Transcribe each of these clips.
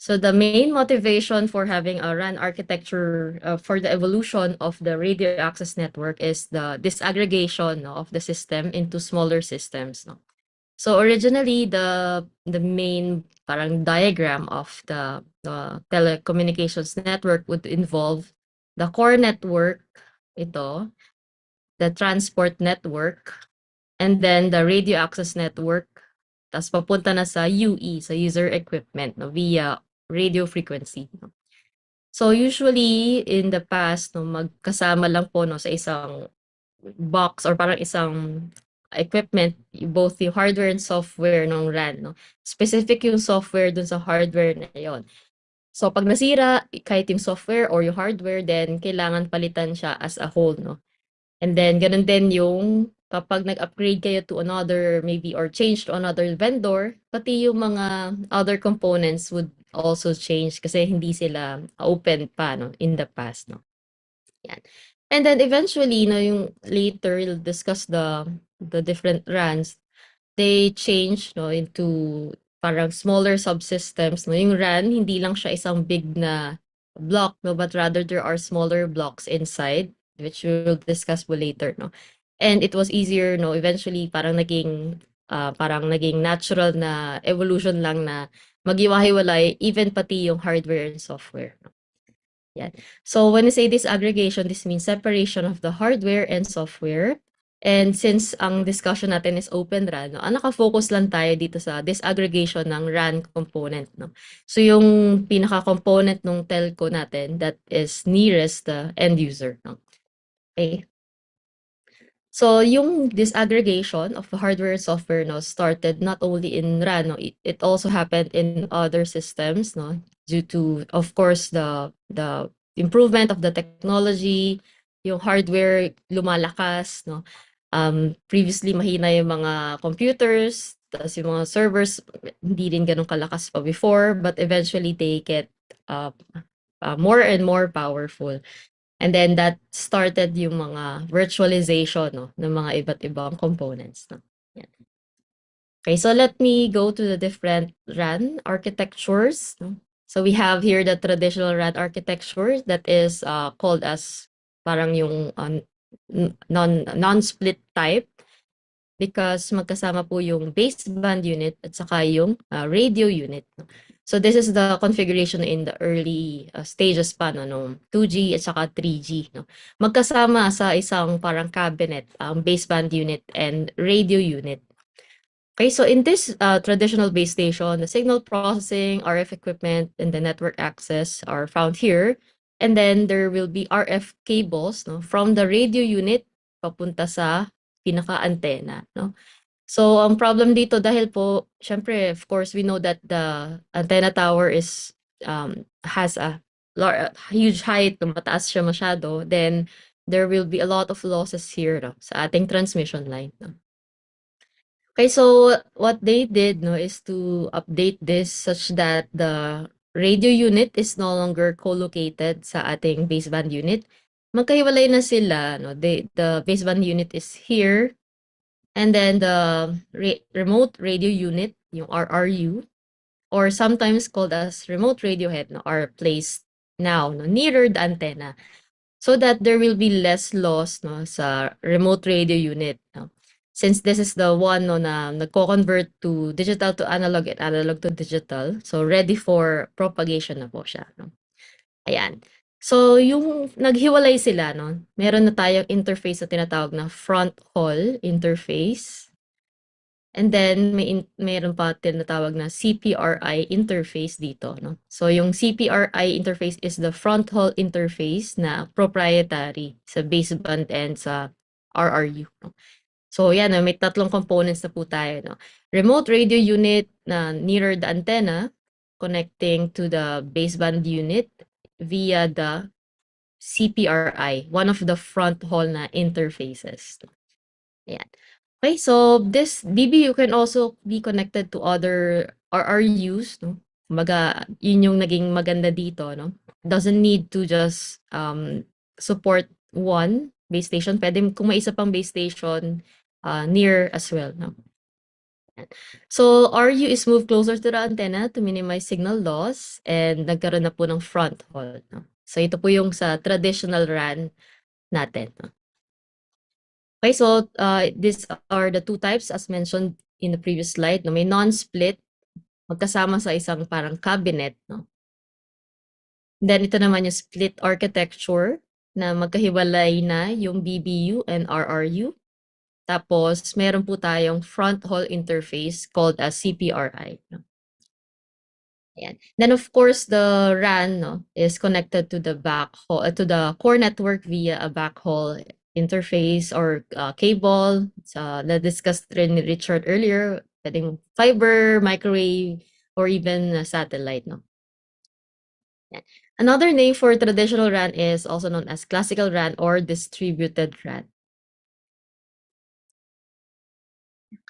So the main motivation for having a RAN architecture for the evolution of the radio access network is the disaggregation, no, of the system into smaller systems. No? So originally, the main parang diagram of the telecommunications network would involve the core network, ito, the transport network, and then the radio access network, tas papunta na sa UE, sa user equipment, no, via radio frequency. No? So usually in the past, no, magkasama lang po no sa isang box or parang isang equipment, both yung hardware and software ng RAN, no? Specific yung software dun sa hardware na yon. So pag nasira, kahit yung software or yung hardware, then kailangan palitan siya as a whole, no? And then ganun din yung kapag nag-upgrade kayo to another maybe or change to another vendor, pati yung mga other components would also change kasi hindi sila open pa no in the past, no. Yan. And then eventually, no, yung later we'll discuss the different RANs. They change no into parang smaller subsystems. No, yung RAN hindi lang siya isang big na block, no, but rather there are smaller blocks inside, which we will discuss po later, no. And it was easier, no, eventually parang naging natural na evolution lang na maghiwa-hiwalay even pati yung hardware and software. No? Yeah. So when we say disaggregation, this means separation of the hardware and software. And since ang discussion natin is Open RAN, no, naka-focus lang tayo dito sa disaggregation ng RAN component. No? So yung pinaka-component ng telco natin that is nearest the end user. No? Okay. So yung disaggregation of the hardware and software no, started not only in RAN, no, it also happened in other systems, no, due to, of course, the improvement of the technology, yung hardware lumalakas, no. Previously mahina yung mga computers, tapos yung mga servers hindi rin ganun kalakas pa before, but eventually they get more and more powerful. And then that started yung mga virtualization no, ng mga iba't ibang components. No? Yan. Okay, so let me go to the different RAN architectures. No? So we have here the traditional RAN architecture that is called as parang yung non-split type because magkasama po yung baseband unit at saka yung radio unit. No? So this is the configuration in the early stages pa no 2G at saka 3G no. Magkasama sa isang parang cabinet ang baseband unit and radio unit. Okay, so in this traditional base station, the signal processing, RF equipment, and the network access are found here. And then there will be RF cables no, from the radio unit papunta sa pinaka-antenna. No? So, ang problem dito dahil po, syempre, of course, we know that the antenna tower has a huge height, mataas siya masyado, then there will be a lot of losses here no, sa ating transmission line. No? Okay, so what they did no, is to update this such that the radio unit is no longer co-located sa ating baseband unit. Magkahiwalay na sila. No? The baseband unit is here. And then the remote radio unit, yung RRU, or sometimes called as remote radio head, no, are placed now no, nearer the antenna so that there will be less loss no, sa remote radio unit. No. Since this is the one no, na nagko-convert to digital to analog and analog to digital, so ready for propagation na po siya. No. Ayan. So, yung naghiwalay sila, no, meron na tayong interface na tinatawag na front haul interface. And then, meron pa tinatawag na CPRI interface dito. No? So, yung CPRI interface is the front haul interface na proprietary sa baseband and sa RRU. No? So, yan, no, may tatlong components na po tayo. No? Remote radio unit na nearer the antenna, connecting to the baseband unit via the CPRI, one of the front haul na interfaces. Ayan. Okay, so this BBU can also be connected to other RRUs, no? Kumbaga, yun yung naging maganda dito, no? Doesn't need to just support one base station. Pwede kung may isa pang base station near as well, no? So, RU is moved closer to the antenna to minimize signal loss and nagkaroon na po ng front haul, no? So, ito po yung sa traditional RAN natin, no? Okay, so these are the two types as mentioned in the previous slide, no? May non-split, magkasama sa isang parang cabinet, no? Then ito naman yung split architecture na magkahiwalay na yung BBU and RRU. Tapos meron po tayong front hall interface called as CPRI, no? Ayan. Then of course the RAN, no, is connected to the backhaul to the core network via a backhaul interface or cable. Sa na-discussed rin ni Richard earlier, pwedeng fiber, microwave, or even satellite, no. Yan. Another name for traditional RAN is also known as classical RAN or distributed RAN.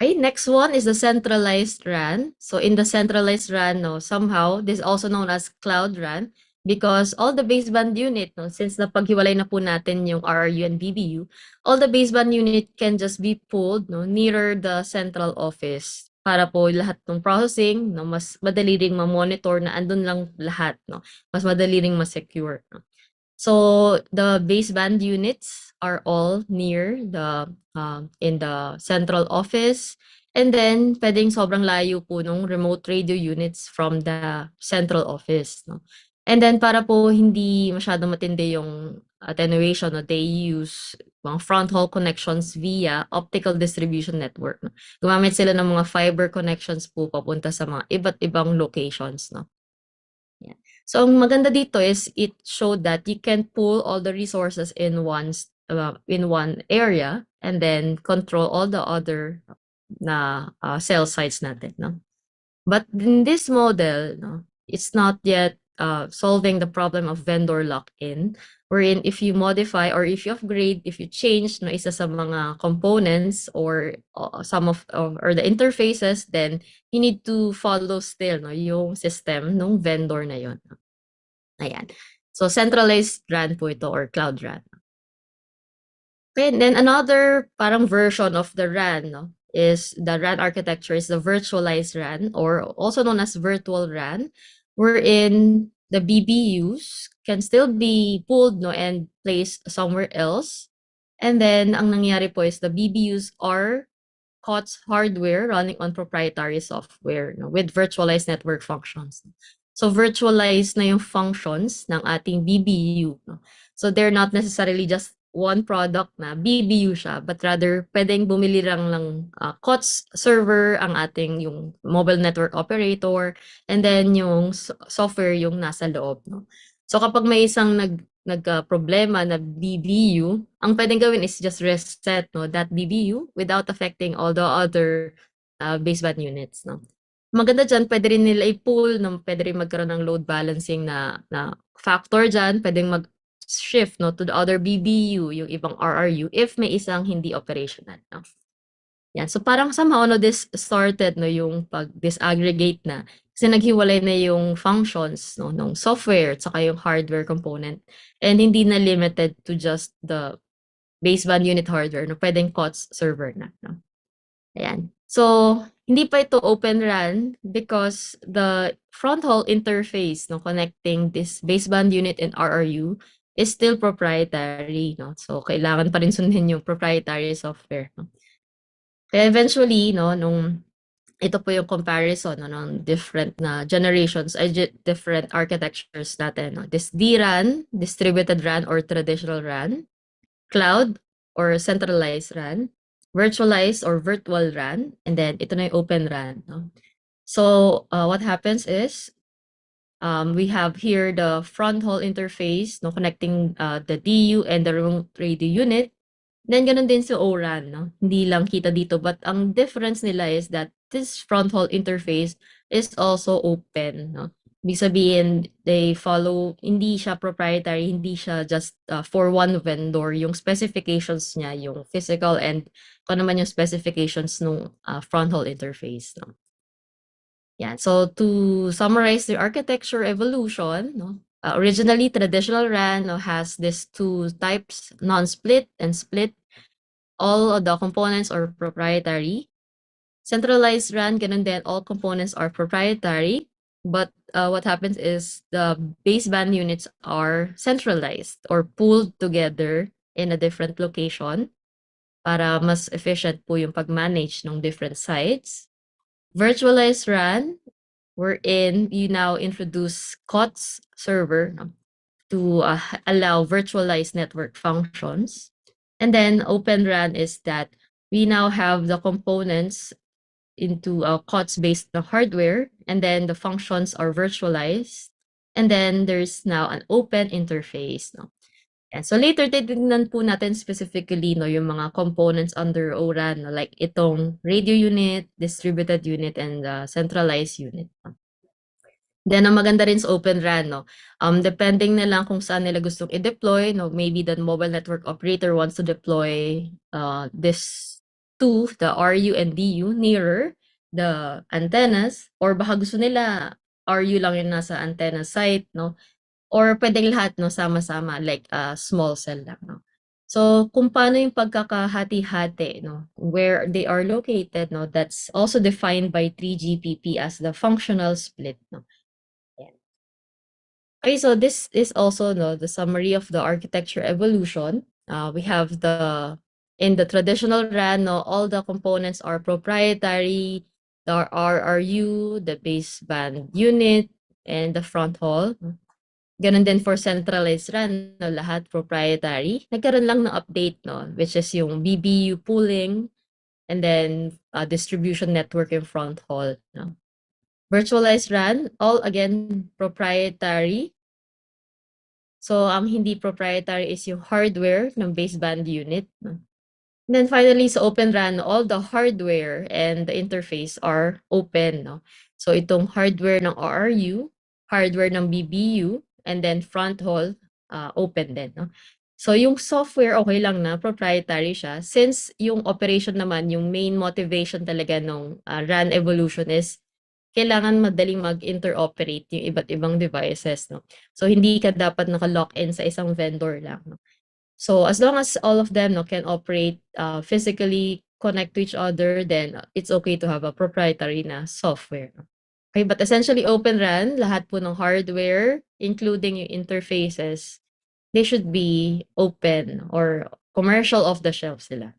Okay, next one is the centralized RAN. So in the centralized RAN, no, somehow this is also known as cloud RAN because all the baseband unit, no, since napaghiwalay na po natin yung RRU and BBU, all the baseband unit can just be pulled, no, nearer the central office para po lahat ng processing, no, mas madali ring ma-monitor na andun lang lahat, no, mas madali ring ma-secure, no. So the baseband units are all near the in the central office, and then pwedeng sobrang layo po nung remote radio units from the central office, no? And then para po hindi masyadong matindi yung attenuation, no, they use mga front haul connections via optical distribution network, no? Gumamit sila ng mga fiber connections po papunta sa mga iba't ibang locations, no? Yeah. So ang maganda dito is it showed that you can pull all the resources in one area and then control all the other na cell sites natin, no? But in this model, no, it's not yet solving the problem of vendor lock-in, wherein if you modify or if you upgrade, if you change no isa sa mga components or some of or the interfaces, then you need to follow still no yung system ng vendor na yon. Ayan. So centralized RAN po ito or cloud RAN. Okay, and then another parang version of the RAN, no, is the RAN architecture is the virtualized RAN or also known as virtual RAN, wherein the BBUs can still be pulled no and placed somewhere else. And then ang nangyari po is the BBUs are COTS hardware running on proprietary software no, with virtualized network functions. So virtualized na yung functions ng ating BBU. No? So they're not necessarily just one product na BBU siya, but rather pwedeng bumili lang ng COTS server ang ating yung mobile network operator and then yung software yung nasa loob. No? So kapag may isang problema na BBU, ang pwedeng gawin is just reset no, that BBU without affecting all the other baseband units. No? Maganda dyan, pwede rin nila i-pull, no? Pwede rin magkaroon ng load balancing na factor dyan, pwedeng mag-shift no, to the other BBU, yung ibang RRU, if may isang hindi operational. No? Yan. So parang somehow no, this started no, yung pag-disaggregate na kasi naghiwalay na yung functions no, ng software at saka yung hardware component and hindi na limited to just the baseband unit hardware. No? Pwedeng COTS server na. No? Ayan. So, hindi pa ito open RAN because the front haul interface no, connecting this baseband unit and RRU is still proprietary. No? So, kailangan pa rin sundin yung proprietary software. No? Kaya eventually, no, nung ito po yung comparison no, ng different na generations, ay different architectures natin. No? This DRAN, distributed RAN or traditional RAN, cloud or centralized RAN, virtualized or virtual RAN, and then ito na yung open RAN. No? So what happens is we have here the front haul interface no, connecting the DU and the remote radio unit. Then ganun din sa ORAN, no? Hindi lang kita dito, but ang difference nila is that this front haul interface is also open, no? Ibig sabihin, they follow, hindi siya proprietary, hindi siya just for one vendor. Yung specifications niya, yung physical and kung naman yung specifications ng front haul interface, no? Yeah, so to summarize the architecture evolution, no? Originally, traditional RAN no, has these two types, non-split and split. All of the components are proprietary. Centralized RAN, ganun din, all components are proprietary. But what happens is the baseband units are centralized or pooled together in a different location para mas efficient po yung pag-manage ng different sites. Virtualized RAN, wherein you now introduce COTS server to allow virtualized network functions. And then Open RAN is that we now have the components into COTS based on hardware, and then the functions are virtualized. And then there's now an open interface. No? And so later, titignan po natin specifically no, yung mga components under ORAN, no, like itong radio unit, distributed unit, and centralized unit. No? Then, ang maganda rin sa Open RAN, no, depending na lang kung saan nila gustong i-deploy, no, maybe the mobile network operator wants to deploy this to the RU and DU nearer the antennas, or baka gusto nila RU lang yung nasa antenna site, no, or pwedeng lahat, no, sama-sama, like small cell lang, no. So, kung paano yung pagkakahati-hati, no, where they are located, no, that's also defined by 3GPP as the functional split, no. Okay, so this is also no the summary of the architecture evolution. We have in the traditional RAN, no, all the components are proprietary. The RRU, the baseband unit, and the front hall. Ganun din for centralized RAN, no, lahat proprietary. Nagkaroon lang ng update, no, which is yung BBU pooling, and then distribution network in front hall. No. Virtualized RAN, all again proprietary. So, ang hindi proprietary is yung hardware ng baseband unit. No? And then finally, sa Open RAN, all the hardware and the interface are open. No? So, itong hardware ng RRU, hardware ng BBU, and then front hall, open din. No? So, yung software, okay lang na, proprietary siya. Since yung operation naman, yung main motivation talaga ng RAN evolution is kailangan madaling mag-interoperate yung iba't ibang devices, no? So, hindi ka dapat naka-lock-in sa isang vendor lang, no? So, as long as all of them, no, can operate physically, connect to each other, then it's okay to have a proprietary na software. No? Okay, but essentially Open RAN, lahat po ng hardware, including yung interfaces, they should be open or commercial off the shelf sila.